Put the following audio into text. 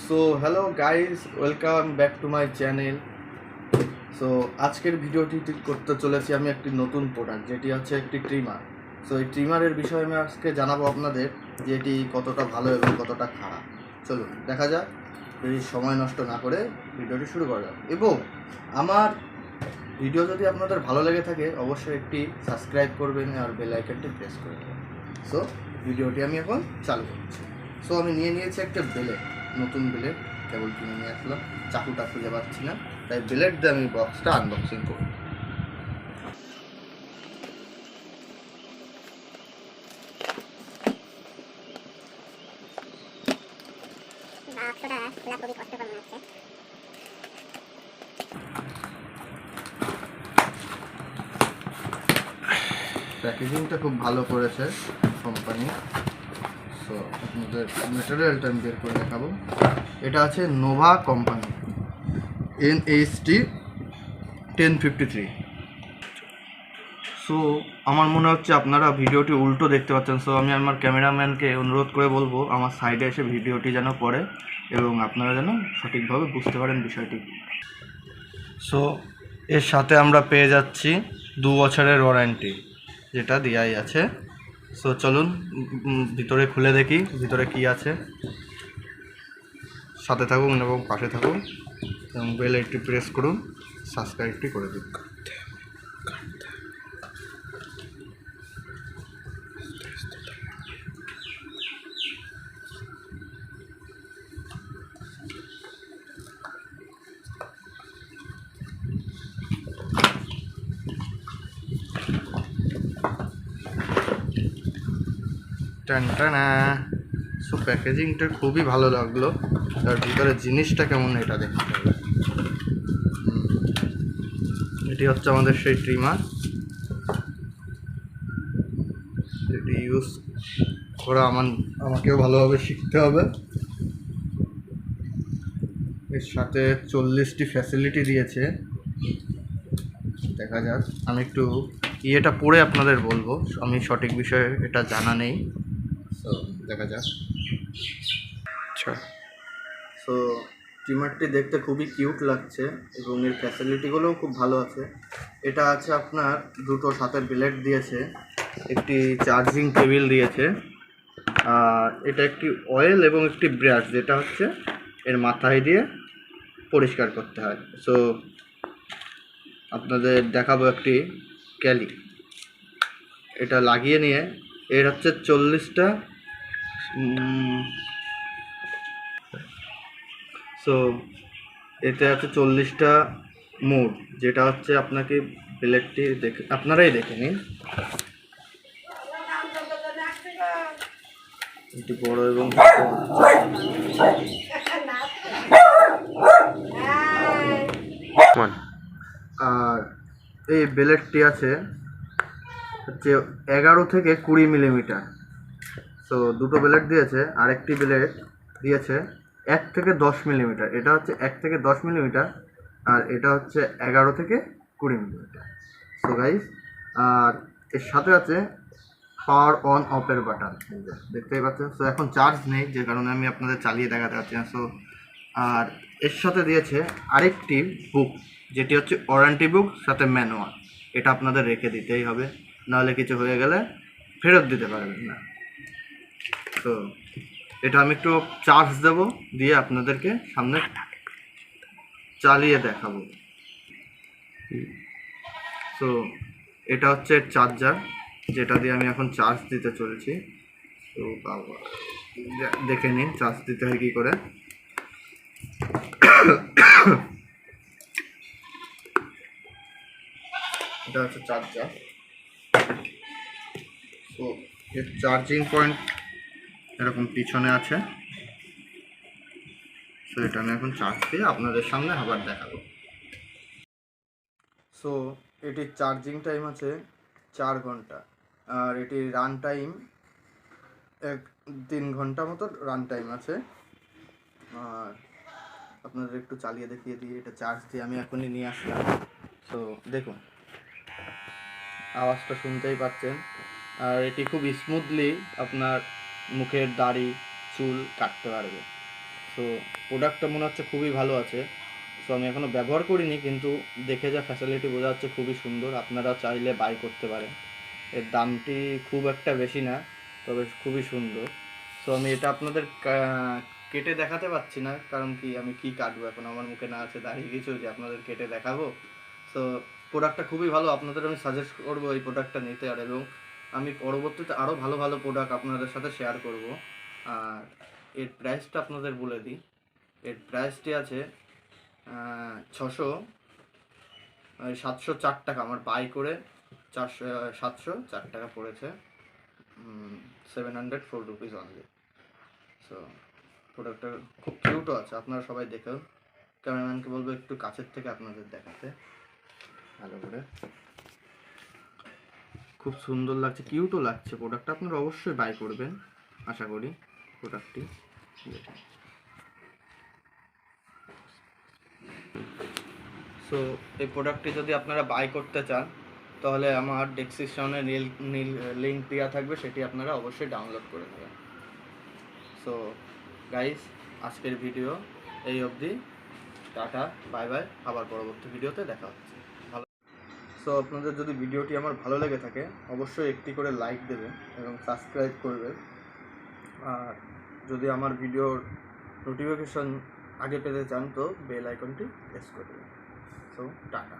So hello guys, welcome back to my channel. So আজকের ভিডিওটি করতে চলেছি আমি একটি নতুন প্রোডাক্ট, যেটি হচ্ছে একটি ট্রিমার। সো এই ট্রিমারের বিষয়ে আমি আজকে জানাবো আপনাদের যে এটি কতটা ভালো এবং কতটা খারাপ। চলুন দেখা যাক, যদি সময় নষ্ট না করে ভিডিওটি শুরু করা যাক। এবং আমার ভিডিও যদি আপনাদের ভালো লেগে থাকে অবশ্যই একটি সাবস্ক্রাইব করবেন আর বেল আইকনটি প্রেস করে দেবেন। সো ভিডিওটি আমি এখন চালু করছি। সো আমি নিয়ে নিয়েছি একটা ব্লেড, নতুন ব্লেড কেবল কিনে নিয়ে আসলাম, চাকুটা খুঁজে পাচ্ছি না, তাই ব্লেড দিয়ে আমি বক্সটা আনবক্সিং করব। প্যাকেজিংটা খুব ভালো করেছে কোম্পানি। সো আপনাদের ম্যাটেরিয়ালটা আমি বের করে দেখাবো। এটা আছে নোভা কোম্পানি NHT 1053। সো আমার মনে হচ্ছে আপনারা ভিডিওটি উল্টো দেখতে পাচ্ছেন। সো আমি আমার ক্যামেরাম্যানকে অনুরোধ করে বলবো আমার সাইডে এসে ভিডিওটি যেন পড়ে এবং আপনারা যেন সঠিকভাবে বুঝতে পারেন বিষয়টি। সো এর সাথে আমরা পেয়ে যাচ্ছি 2 বছরের ওয়ারেন্টি, যেটা দেওয়াই আছে। সো চলুন ভিতরে খুলে দেখি ভিতরে কি আছে। সাথে থাকুন এবং পাশে থাকুন এবং বেল আইকনটি প্রেস করুন, সাবস্ক্রাইবটি করে দিন। টানটানা। সো প্যাকেজিংটা খুবই ভালো লাগলো, তার ভিতরে জিনিসটা কেমন এটা দেখতে হবে। এটি হচ্ছে আমাদের সেই ট্রিমার, এটি ইউজ করা আমাকেও ভালোভাবে শিখতে হবে। এর সাথে 40টি ফ্যাসিলিটি দিয়েছে, দেখা যাক। আমি একটু ইয়েটা পড়ে আপনাদের বলবো, আমি সঠিক বিষয়ে এটা জানা নেই। সো দেখা যাক। আচ্ছা, সো ট্রিমারটি দেখতে খুবই কিউট লাগছে এবং এর ফ্যাসিলিটিগুলোও খুব ভালো আছে। এটা আছে আপনার দুটো সাথে ব্লেড দিয়েছে, একটি চার্জিং টেবিল দিয়েছে, আর এটা একটি অয়েল এবং একটি ব্রাশ, যেটা হচ্ছে এর মাথায় দিয়ে পরিষ্কার করতে হয়। সো আপনাদের দেখাবো একটি ক্যালি, এটা লাগিয়ে নিয়ে এর হচ্ছে 40টা সো এতে আছে 40টা মোড, যেটা হচ্ছে আপনাকে ব্লেডটি দেখে আপনারাই দেখে নিন। একটু বড় এবং আর এই ব্লেডটি আছে হচ্ছে 11 থেকে 20 মিলিমিটার। সো দুটো ব্লেড দিয়েছে, আরেকটি ব্লেড দিয়েছে 1 থেকে 10 মিলিমিটার। এটা হচ্ছে 1 থেকে 10 মিলিমিটার আর এটা হচ্ছে 11 থেকে 20 মিলিমিটার। সো গাইস, আর এর সাথে আছে পাওয়ার অন অফের বাটন, দেখতেই পাচ্ছেন। সো এখন চার্জ নেই, যে কারণে আমি আপনাদের চালিয়ে দেখাতে পারছি না। সো আর এর সাথে দিয়েছে আরেকটি বুক, যেটি হচ্ছে ওয়ারেন্টি বুক সাথে ম্যানুয়াল। এটা আপনাদের রেখে দিতেই হবে, নাহলে কিছু হয়ে গেলে ফেরত দিতে পারবেন না। তো এটা আমি একটু চার্জ দেব, দিয়ে আপনাদেরকে সামনে চালিয়ে দেখাবো। তো এটা হচ্ছে চার্জার, যেটা দিয়ে আমি এখন চার্জ দিতে চলেছি। তো বাবা দেখে নিন চার্জ দিতে হয় কী করে। এটা হচ্ছে চার্জার। তো এর চার্জিং পয়েন্ট এরকম পিছনে আছে। সো এটা আমি এখন চার্জ দিয়ে আপনাদের সামনে আবার দেখাবো। সো এটির চার্জিং টাইম আছে 4 ঘন্টা, আর এটির রান টাইম 3 ঘন্টা মতো রান টাইম আছে। আর আপনাদের একটু চালিয়ে দেখিয়ে দিই, এটা চার্জ দিয়ে আমি এখনই নিয়ে আসলাম। সো দেখুন, আওয়াজটা শুনতেই পাচ্ছেন। আর এটি খুব স্মুথলি আপনার মুখের দাড়ি চুল কাটতে পারবে। সো প্রোডাক্টটা মনে হচ্ছে খুবই ভালো আছে। সো আমি এখনও ব্যবহার করিনি, কিন্তু দেখে যা ফ্যাসিলিটি বোঝা যাচ্ছে খুবই সুন্দর। আপনারা চাইলে বাই করতে পারেন। এর দামটি খুব একটা বেশি না, তবে খুবই সুন্দর। সো আমি এটা আপনাদের কেটে দেখাতে পারছি না, কারণ কি আমি কি কাটবো, এখন আমার মুখে না আছে দাঁড়িয়ে কিছু যে আপনাদের কেটে দেখাবো। সো প্রোডাক্টটা খুবই ভালো, আপনাদের আমি সাজেস্ট করবো এই প্রোডাক্টটা নিতে। আর এবং আমি পরবর্তীতে আরও ভালো ভালো প্রোডাক্ট আপনাদের সাথে শেয়ার করব। আর এর প্রাইসটা আপনাদের বলে দিই। এর প্রাইসটি আছে 704 টাকা। আমার বাই করে 704 টাকা পড়েছে। 704 রুপিস অনলি। সো প্রোডাক্টটা খুব কিউটও আছে, আপনারা সবাই দেখেও। ক্যামেরাম্যানকে বলবো একটু কাছের থেকে আপনাদের দেখাতে ভালো করে। খুব সুন্দর লাগছে, কিউটও লাগছে প্রোডাক্টটা। আপনারা অবশ্যই বাই করবেন আশা করি প্রোডাক্টটি। সো এই প্রোডাক্টটি যদি আপনারা বাই করতে চান, তাহলে আমার ডেসক্রিপশনে লিঙ্ক দেওয়া থাকবে, সেটি আপনারা অবশ্যই ডাউনলোড করে নেবেন। সো গাইস, আজকের ভিডিও এই অবধি। টাটা, বাই বাই, আবার পরবর্তী ভিডিওতে দেখা হচ্ছে। ভালো। সো আপনাদের যদি ভিডিওটি আমার ভালো লেগে থাকে, অবশ্যই একটি করে লাইক দেবেন এবং সাবস্ক্রাইব করবেন। আর যদি আমার ভিডিওর নোটিফিকেশন আগে পেতে চান, তো বেল আইকনটি প্রেস করবেন। So tata.